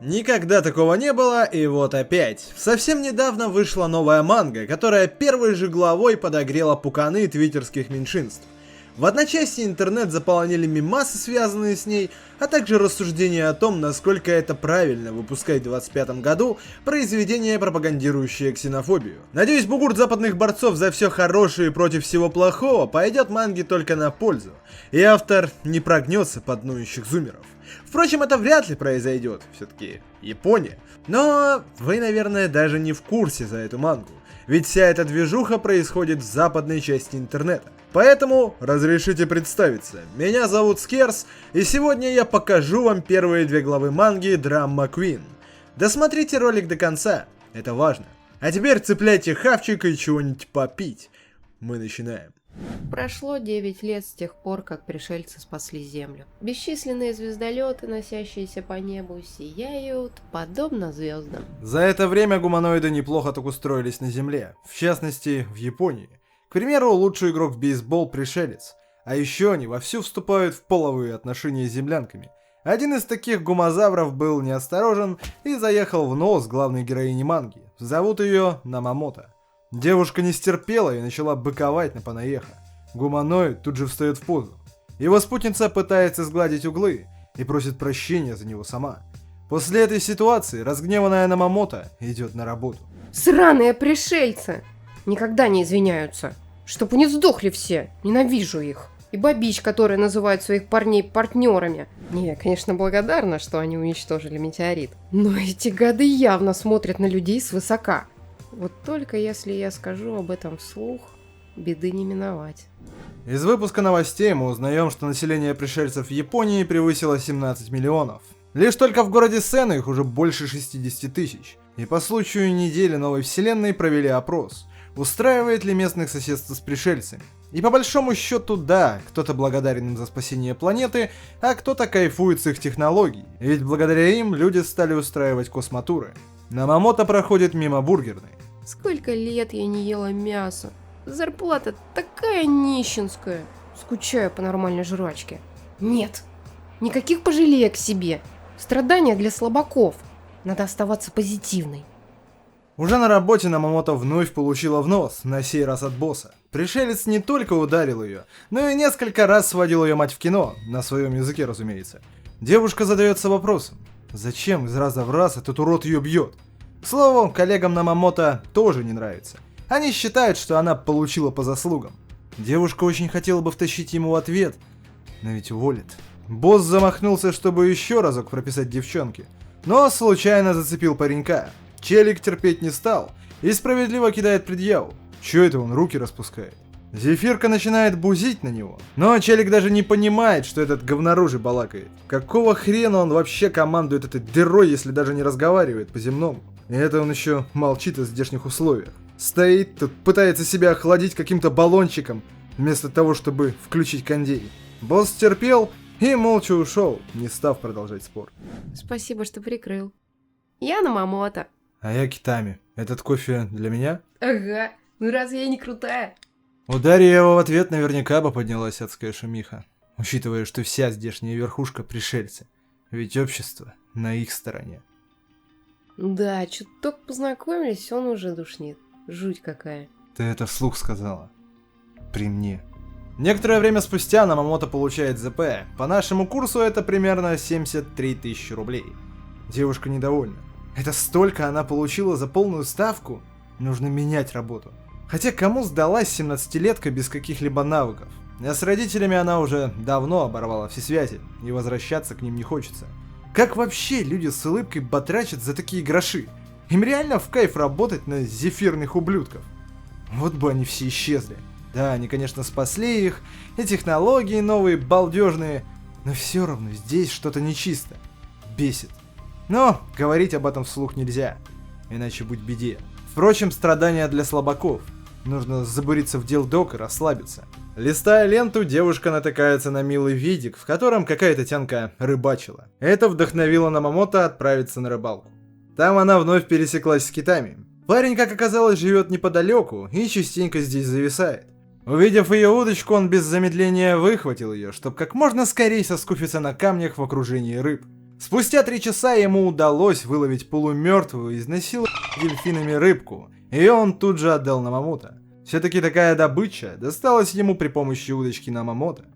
Никогда такого не было, и вот опять. Совсем недавно вышла новая манга, которая первой же главой подогрела пуканы твиттерских меньшинств. В одночасье интернет заполонили мемасы, связанные с ней, а также рассуждения о том, насколько это правильно выпускать в 2025 году произведения, пропагандирующие ксенофобию. Надеюсь, бугурт западных борцов за все хорошее и против всего плохого пойдет манге только на пользу, и автор не прогнется под ноющих зумеров. Впрочем, это вряд ли произойдет, все-таки Япония. Но вы, наверное, даже не в курсе за эту мангу, ведь вся эта движуха происходит в западной части интернета. Поэтому разрешите представиться, меня зовут Скерс, и сегодня я покажу вам первые две главы манги Drama Queen. Досмотрите ролик до конца, это важно. А теперь цепляйте хавчик и чего-нибудь попить. Мы начинаем. Прошло 9 лет с тех пор, как пришельцы спасли Землю. Бесчисленные звездолеты, носящиеся по небу, сияют, подобно звездам. За это время гуманоиды неплохо так устроились на Земле, в частности, в Японии. К примеру, лучший игрок в бейсбол пришелец. А еще они вовсю вступают в половые отношения с землянками. Один из таких гумозавров был неосторожен и заехал в нос главной героини манги. Зовут ее Намамото. Девушка не стерпела и начала быковать на Панаеха. Гуманоид тут же встает в позу. Его спутница пытается сгладить углы и просит прощения за него сама. После этой ситуации разгневанная Намамото идет на работу. Сраные пришельцы! Никогда не извиняются. Чтоб не сдохли все. Ненавижу их. И бабич, которые называют своих парней партнерами. Не, я, конечно, благодарна, что они уничтожили метеорит. Но эти гады явно смотрят на людей свысока. Вот только если я скажу об этом вслух, беды не миновать. Из выпуска новостей мы узнаем, что население пришельцев в Японии превысило 17 миллионов. Лишь только в городе Сена их уже больше 60 тысяч. И по случаю недели новой вселенной провели опрос. Устраивает ли местных соседство с пришельцами? И по большому счету да, кто-то благодарен им за спасение планеты, а кто-то кайфует с их технологий, ведь благодаря им люди стали устраивать космотуры. Намамото проходит мимо бургерной. Сколько лет я не ела мясо. Зарплата такая нищенская. Скучаю по нормальной жрачке. Нет, никаких пожалеек себе. Страдания для слабаков. Надо оставаться позитивной. Уже на работе Намамото вновь получила в нос, на сей раз от босса. Пришелец не только ударил ее, но и несколько раз сводил ее мать в кино, на своем языке, разумеется. Девушка задается вопросом, зачем из раза в раз этот урод ее бьет? К слову, коллегам Намамото тоже не нравится. Они считают, что она получила по заслугам. Девушка очень хотела бы втащить ему в ответ, но ведь уволит. Босс замахнулся, чтобы еще разок прописать девчонке, но случайно зацепил паренька. Челик терпеть не стал и справедливо кидает предъяву. Чё это он руки распускает? Зефирка начинает бузить на него, но Челик даже не понимает, что этот говноружий балакает. Какого хрена он вообще командует этой дырой, если даже не разговаривает по-земному? И это он еще молчит о здешних условиях. Стоит тут, пытается себя охладить каким-то баллончиком, вместо того, чтобы включить кондей. Босс терпел и молча ушел, не став продолжать спор. Спасибо, что прикрыл. Я Намамото. А я Китами. Этот кофе для меня? Ага, ну разве я не крутая? Ударив его в ответ, наверняка бы поднялась адская шумиха, учитывая, что вся здешняя верхушка пришельцы, ведь общество на их стороне. Да, чё только познакомились, он уже душнит. Жуть какая. Ты это вслух сказала. При мне. Некоторое время спустя Намамото получает ЗП. По нашему курсу это примерно 73 тысячи рублей. Девушка недовольна. Это столько она получила за полную ставку? Нужно менять работу. Хотя кому сдалась 17-летка без каких-либо навыков? А с родителями она уже давно оборвала все связи, и возвращаться к ним не хочется. Как вообще люди с улыбкой батрачат за такие гроши? Им реально в кайф работать на зефирных ублюдков. Вот бы они все исчезли. Да, они, конечно, спасли их, и технологии новые, балдежные, но все равно здесь что-то нечисто. Бесит. Но говорить об этом вслух нельзя, иначе будь беде. Впрочем, страдания для слабаков. Нужно забуриться в дилдок и расслабиться. Листая ленту, девушка натыкается на милый видик, в котором какая-то тянка рыбачила. Это вдохновило Намамото отправиться на рыбалку. Там она вновь пересеклась с китами. Парень, как оказалось, живет неподалеку и частенько здесь зависает. Увидев ее удочку, он без замедления выхватил ее, чтобы как можно скорее соскучиться на камнях в окружении рыб. Спустя 3 часа ему удалось выловить полумертвую, изнасилованную дельфинами рыбку, и он тут же отдал Намамото. Все-таки такая добыча досталась ему при помощи удочки Намамото.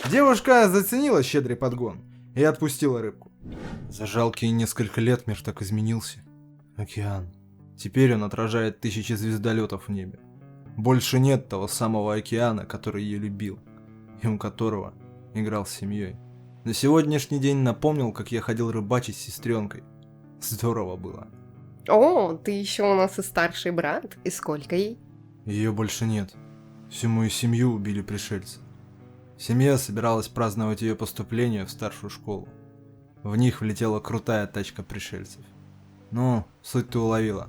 Девушка заценила щедрый подгон и отпустила рыбку. За жалкие несколько лет мир так изменился. Океан. Теперь он отражает тысячи звездолетов в небе. Больше нет того самого океана, который я любил, и у которого играл с семьей. На сегодняшний день напомнил, как я ходил рыбачить с сестренкой. Здорово было. О, ты еще у нас и старший брат. И сколько ей? Ее больше нет. Всю мою семью убили пришельцы. Семья собиралась праздновать ее поступление в старшую школу. В них влетела крутая тачка пришельцев. Ну, суть ты уловила.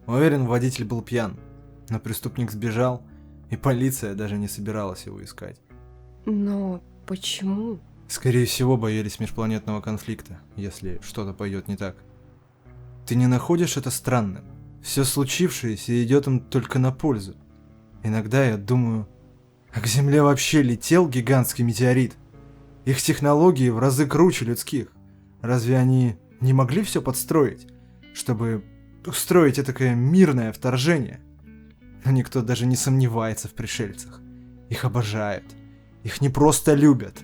Уверен, водитель был пьян, но преступник сбежал, и полиция даже не собиралась его искать. Но почему? Скорее всего, боялись межпланетного конфликта, если что-то пойдет не так. Ты не находишь это странным? Все случившееся идет им только на пользу. Иногда я думаю, а к Земле вообще летел гигантский метеорит? Их технологии в разы круче людских. Разве они не могли все подстроить, чтобы устроить этакое мирное вторжение? Но никто даже не сомневается в пришельцах. Их обожают. Их не просто любят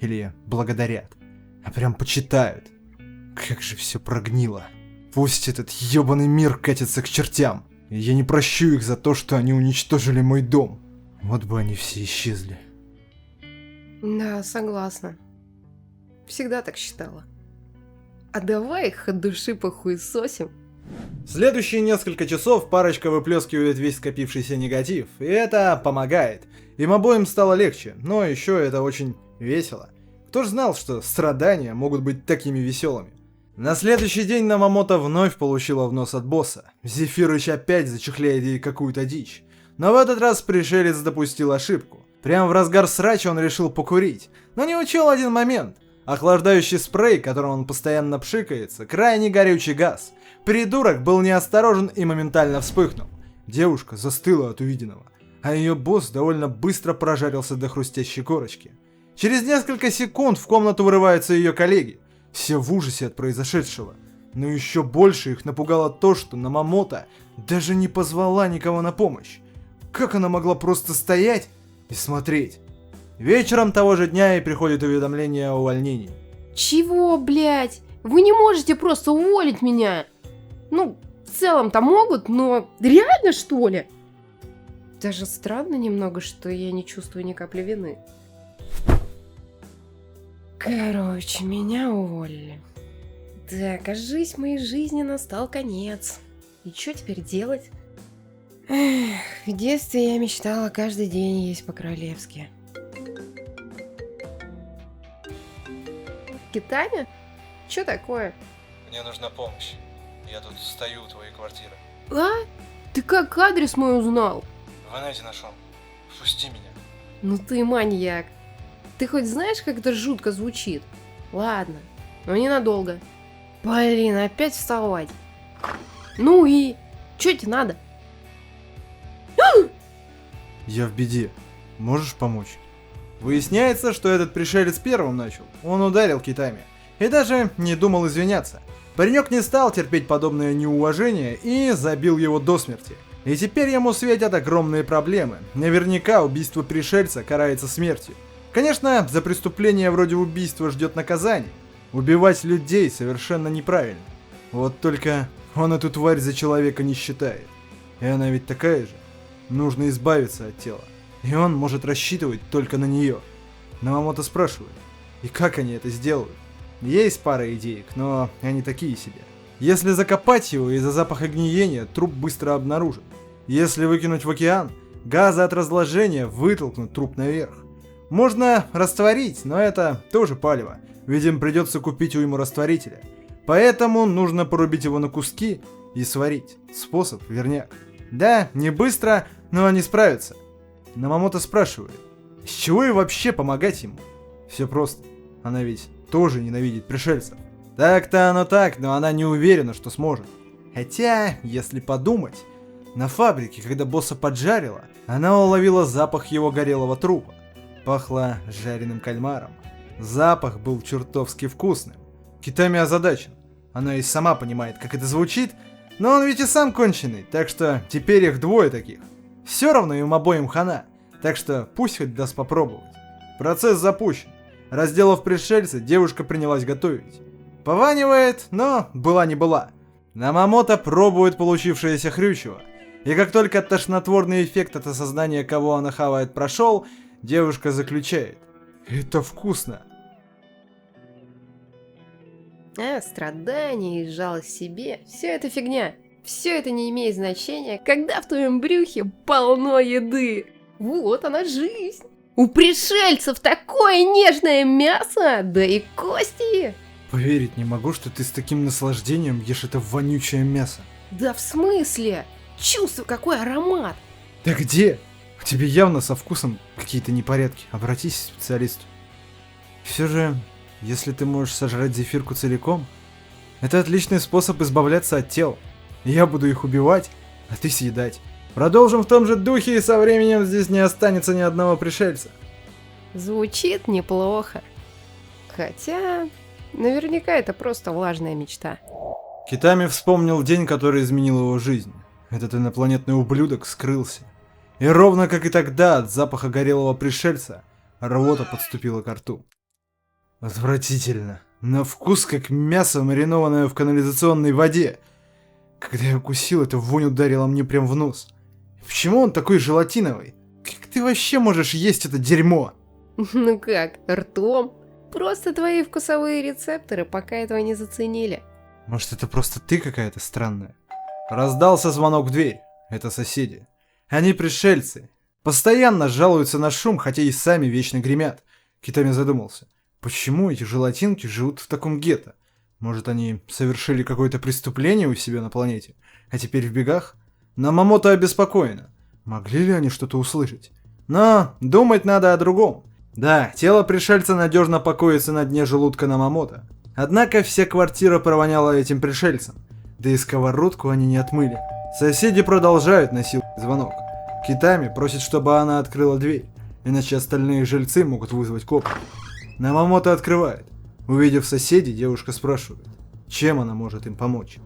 или благодарят, а прям почитают. Как же все прогнило. Пусть этот ебаный мир катится к чертям. И я не прощу их за то, что они уничтожили мой дом. Вот бы они все исчезли. Да, согласна. Всегда так считала. А давай их от души похуесосим. Следующие несколько часов парочка выплескивает весь скопившийся негатив, и это помогает. Им обоим стало легче, но еще это очень весело. Кто ж знал, что страдания могут быть такими веселыми? На следующий день Намамото вновь получила в нос от босса. Зефирыч опять зачехляет ей какую-то дичь. Но в этот раз пришелец допустил ошибку. Прямо в разгар срача он решил покурить, но не учел один момент. Охлаждающий спрей, которым он постоянно пшикается, крайне горючий газ. Придурок был неосторожен и моментально вспыхнул. Девушка застыла от увиденного, а ее босс довольно быстро прожарился до хрустящей корочки. Через несколько секунд в комнату вырываются ее коллеги. Все в ужасе от произошедшего. Но еще больше их напугало то, что Намамото даже не позвала никого на помощь. Как она могла просто стоять и смотреть? Вечером того же дня ей приходит уведомление о увольнении. Чего, блять? Вы не можете просто уволить меня? Ну, в целом-то могут, но реально, что ли? Даже странно немного, что я не чувствую ни капли вины. Короче, меня уволили. Да, кажись, моей жизни настал конец. И что теперь делать? Эх, в детстве я мечтала каждый день есть по-королевски. Китаня? Что такое? Мне нужна помощь. Я тут стою у твоей квартиры. А? Ты как адрес мой узнал? В инете нашел. Впусти меня. Ну ты маньяк. Ты хоть знаешь, как это жутко звучит? Ладно, но ненадолго. Блин, опять вставать. Ну и? Чё тебе надо? Я в беде. Можешь помочь? Выясняется, что этот пришелец первым начал. Он ударил Китами. И даже не думал извиняться. Паренек не стал терпеть подобное неуважение и забил его до смерти. И теперь ему светят огромные проблемы. Наверняка убийство пришельца карается смертью. Конечно, за преступление вроде убийства ждет наказание. Убивать людей совершенно неправильно. Вот только он эту тварь за человека не считает. И она ведь такая же. Нужно избавиться от тела. И он может рассчитывать только на нее. Намамото спрашивает, и как они это сделают? Есть пара идеек, но они такие себе. Если закопать его из-за запаха гниения, труп быстро обнаружат. Если выкинуть в океан, газы от разложения вытолкнут труп наверх. Можно растворить, но это тоже палево, ведь им придется купить уйму растворителя. Поэтому нужно порубить его на куски и сварить. Способ верняк. Да, не быстро, но они справятся. Намамото спрашивает, с чего и вообще помогать ему? Все просто. Она ведь тоже ненавидит пришельцев. Так-то оно так, но она не уверена, что сможет. Хотя, если подумать, на фабрике, когда босса поджарила, она уловила запах его горелого трупа. Пахло жареным кальмаром. Запах был чертовски вкусным. Китами озадачен. Она и сама понимает, как это звучит, но он ведь и сам конченый, так что теперь их двое таких. Все равно им обоим хана, так что пусть хоть даст попробовать. Процесс запущен. Разделав пришельца, девушка принялась готовить. Пованивает, но была не была. Намамото пробует получившееся хрючево. И как только тошнотворный эффект от осознания, кого она хавает, прошел, девушка заключает: это вкусно. Страдания и жалость себе – все это фигня. Все это не имеет значения, когда в твоем брюхе полно еды. Вот она жизнь. У пришельцев такое нежное мясо, да и кости. Поверить не могу, что ты с таким наслаждением ешь это вонючее мясо. Да в смысле? Чувствуй, какой аромат. Да где? У тебя явно со вкусом какие-то непорядки. Обратись к специалисту. Все же, если ты можешь сожрать зефирку целиком, это отличный способ избавляться от тел. Я буду их убивать, а ты съедать. Продолжим в том же духе, и со временем здесь не останется ни одного пришельца. Звучит неплохо. Хотя, наверняка это просто влажная мечта. Китами вспомнил день, который изменил его жизнь. Этот инопланетный ублюдок скрылся. И ровно как и тогда, от запаха горелого пришельца, рвота подступила к рту. Отвратительно. На вкус как мясо, маринованное в канализационной воде. Когда я укусил, эта вонь ударила мне прям в нос. Почему он такой желатиновый? Как ты вообще можешь есть это дерьмо? Ну как, ртом? Просто твои вкусовые рецепторы пока этого не заценили. Может, это просто ты какая-то странная? Раздался звонок в дверь. Это соседи. Они пришельцы. Постоянно жалуются на шум, хотя и сами вечно гремят. Китами задумался. Почему эти желатинки живут в таком гетто? Может, они совершили какое-то преступление у себя на планете, а теперь в бегах? Намамото обеспокоена. Могли ли они что-то услышать? Но думать надо о другом. Да, тело пришельца надежно покоится на дне желудка Намамото. Однако вся квартира провоняла этим пришельцем. Да и сковородку они не отмыли. Соседи продолжают насиловать звонок. Китами просит, чтобы она открыла дверь, иначе остальные жильцы могут вызвать копов. Намамото открывает. Увидев соседей, девушка спрашивает, чем она может им помочь.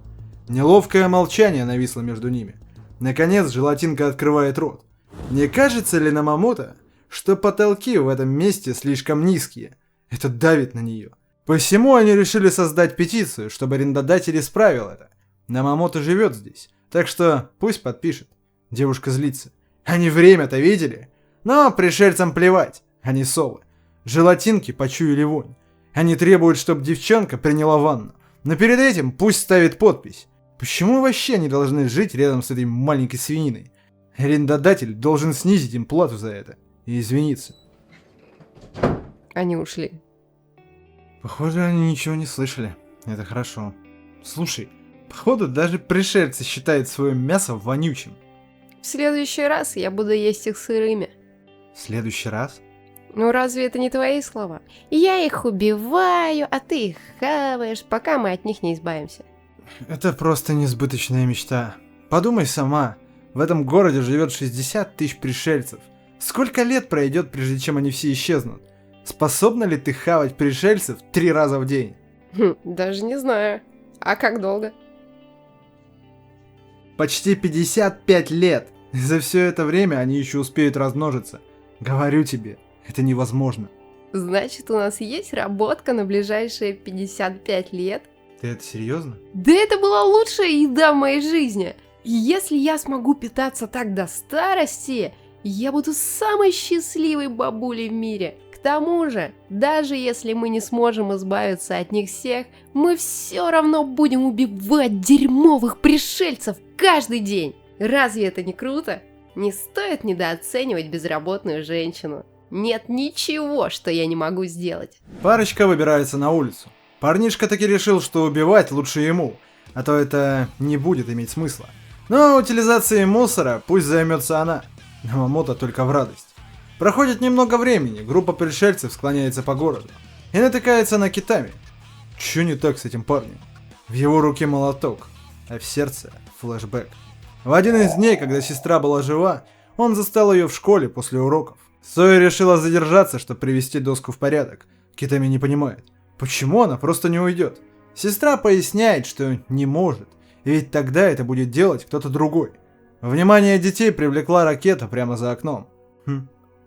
Неловкое молчание нависло между ними. Наконец, желатинка открывает рот. Не кажется ли Намамото, что потолки в этом месте слишком низкие? Это давит на нее. Посему они решили создать петицию, чтобы арендодатель исправил это. Намамото живет здесь, так что пусть подпишет. Девушка злится. Они время-то видели? Но пришельцам плевать, они совы. Желатинки почуяли вонь. Они требуют, чтобы девчонка приняла ванну. Но перед этим пусть ставит подпись. Почему вообще они должны жить рядом с этой маленькой свининой? Арендодатель должен снизить им плату за это и извиниться. Они ушли. Похоже, они ничего не слышали. Это хорошо. Слушай, походу даже пришельцы считают свое мясо вонючим. В следующий раз я буду есть их сырыми. В следующий раз? Ну разве это не твои слова? Я их убиваю, а ты их хаваешь, пока мы от них не избавимся. Это просто несбыточная мечта. Подумай сама. В этом городе живет 60 тысяч пришельцев. Сколько лет пройдет, прежде чем они все исчезнут? Способна ли ты хавать пришельцев 3 раза в день? Даже не знаю. А как долго? Почти 55 лет. За все это время они еще успеют размножиться. Говорю тебе, это невозможно. Значит, у нас есть работка на ближайшие 55 лет? Ты это серьезно? Да это была лучшая еда в моей жизни. И если я смогу питаться так до старости, я буду самой счастливой бабулей в мире. К тому же, даже если мы не сможем избавиться от них всех, мы все равно будем убивать дерьмовых пришельцев каждый день. Разве это не круто? Не стоит недооценивать безработную женщину. Нет ничего, что я не могу сделать. Парочка выбирается на улицу. Парнишка таки решил, что убивать лучше ему, а то это не будет иметь смысла. Но утилизацией мусора пусть займется она. Намамото только в радость. Проходит немного времени, группа пришельцев склоняется по городу и натыкается на Китами. Чё не так с этим парнем? В его руке молоток, а в сердце флешбэк. В один из дней, когда сестра была жива, он застал ее в школе после уроков. Соя решила задержаться, чтобы привести доску в порядок. Китами не понимает, Почему она просто не уйдет? Сестра поясняет, что не может, ведь тогда это будет делать кто-то другой. Внимание детей привлекла ракета прямо за окном.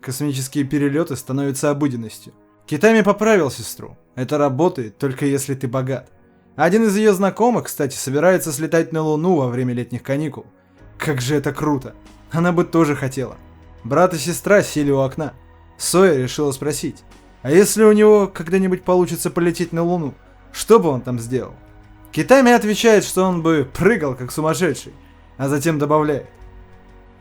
Космические перелеты становятся обыденностью. Китами поправил сестру. Это работает только если ты богат. Один из ее знакомых, кстати, собирается слетать на Луну во время летних каникул. Как же это круто. Она бы тоже хотела. Брат и сестра сели у окна. Соя решила спросить, а если у него когда-нибудь получится полететь на Луну, что бы он там сделал? Китами отвечает, что он бы прыгал как сумасшедший, а затем добавляет,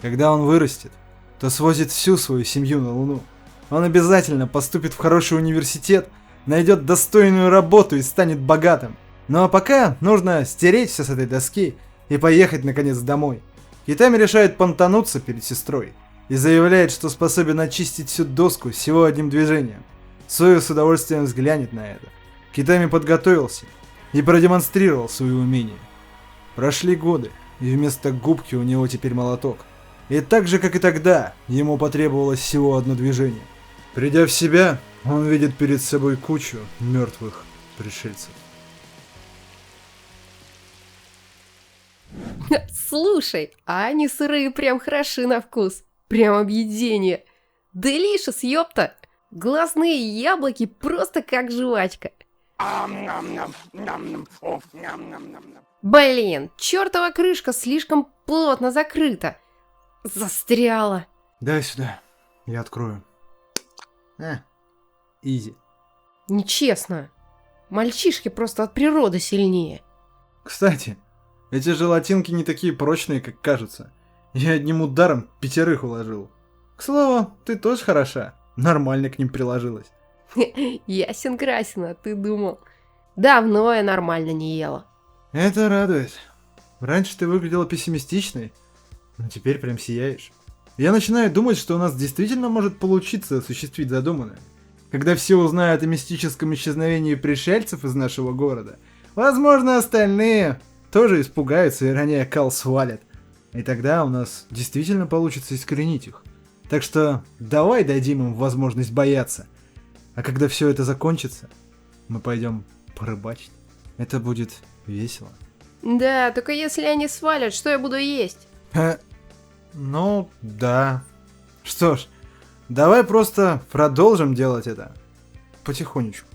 когда он вырастет, то свозит всю свою семью на Луну. Он обязательно поступит в хороший университет, найдет достойную работу и станет богатым. Ну а пока нужно стереть все с этой доски и поехать наконец домой. Китами решает понтануться перед сестрой и заявляет, что способен очистить всю доску всего одним движением. Соя с удовольствием взглянет на это. Китами подготовился и продемонстрировал свои умения. Прошли годы, и вместо губки у него теперь молоток. И так же, как и тогда, ему потребовалось всего одно движение. Придя в себя, он видит перед собой кучу мертвых пришельцев. Слушай, а они сырые прям хороши на вкус. Прям объедение. Делишес, ёпта. Глазные яблоки просто как жвачка. Блин, чертова крышка слишком плотно закрыта. Застряла. Дай сюда, я открою. Изи. Нечестно. Мальчишки просто от природы сильнее. Кстати, эти желатинки не такие прочные, как кажутся. Я одним ударом 5 уложил. К слову, ты тоже хороша. Нормально к ним приложилась. Ясен-красен, а ты думал. Давно я нормально не ела. Это радует. Раньше ты выглядела пессимистичной, но теперь прям сияешь. Я начинаю думать, что у нас действительно может получиться осуществить задуманное. Когда все узнают о мистическом исчезновении пришельцев из нашего города, возможно, остальные тоже испугаются и роняя кал свалят. И тогда у нас действительно получится искоренить их. Так что давай дадим им возможность бояться. А когда все это закончится, мы пойдем порыбачить. Это будет весело. Да, только если они свалят, что я буду есть? Ну, да. Что ж, давай просто продолжим делать это. Потихонечку.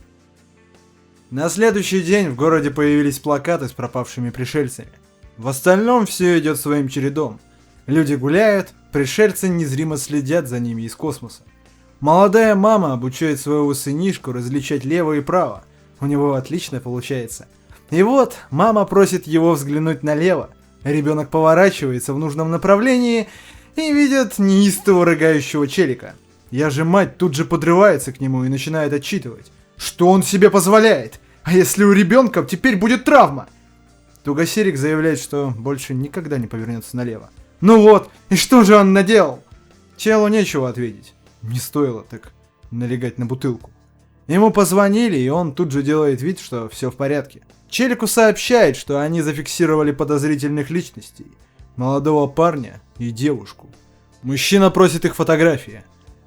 На следующий день в городе появились плакаты с пропавшими пришельцами. В остальном все идет своим чередом. Люди гуляют, пришельцы незримо следят за ними из космоса. Молодая мама обучает своего сынишку различать лево и право. У него отлично получается. И вот, мама просит его взглянуть налево. Ребенок поворачивается в нужном направлении и видит неистово рыгающего челика. Я же мать тут же подрывается к нему и начинает отчитывать. Что он себе позволяет? А если у ребенка теперь будет травма? Тугосерик заявляет, что больше никогда не повернется налево. Ну вот, и что же он наделал? Челу нечего ответить. Не стоило так налегать на бутылку. Ему позвонили, и он тут же делает вид, что все в порядке. Челику сообщает, что они зафиксировали подозрительных личностей. Молодого парня и девушку. Мужчина просит их фотографии.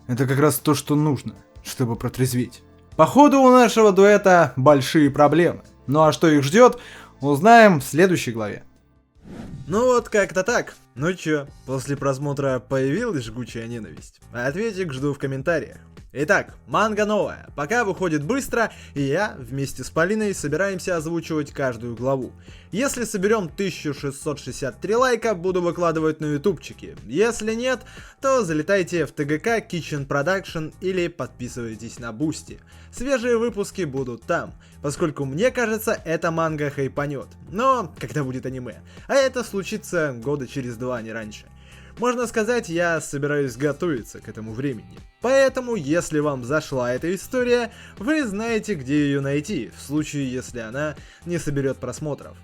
Это как раз то, что нужно, чтобы протрезветь. Походу у нашего дуэта большие проблемы. Ну а что их ждет, узнаем в следующей главе. Ну вот как-то так. Ну чё, после просмотра появилась жгучая ненависть? Ответик жду в комментариях. Итак, манга новая, пока выходит быстро, и я вместе с Полиной собираемся озвучивать каждую главу. Если соберем 1663 лайка, буду выкладывать на ютубчике. Если нет, то залетайте в ТГК Kitchen Production или подписывайтесь на Boosty. Свежие выпуски будут там, поскольку мне кажется, эта манга хайпанет. Но когда будет аниме? А это случится года через 2, не раньше. Можно сказать, я собираюсь готовиться к этому времени. Поэтому, если вам зашла эта история, вы знаете, где ее найти, в случае, если она не соберет просмотров.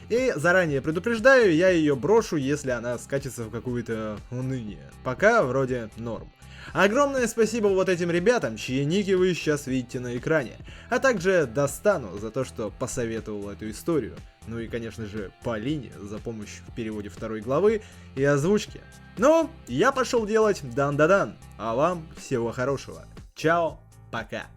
И заранее предупреждаю, я ее брошу, если она скатится в какое-то уныние. Пока вроде норм. Огромное спасибо вот этим ребятам, чьи ники вы сейчас видите на экране. А также Достану за то, что посоветовал эту историю. Ну и, конечно же, Полине за помощь в переводе 2 главы и озвучке. Ну, я пошел делать дан-да-дан. А вам всего хорошего. Чао, пока.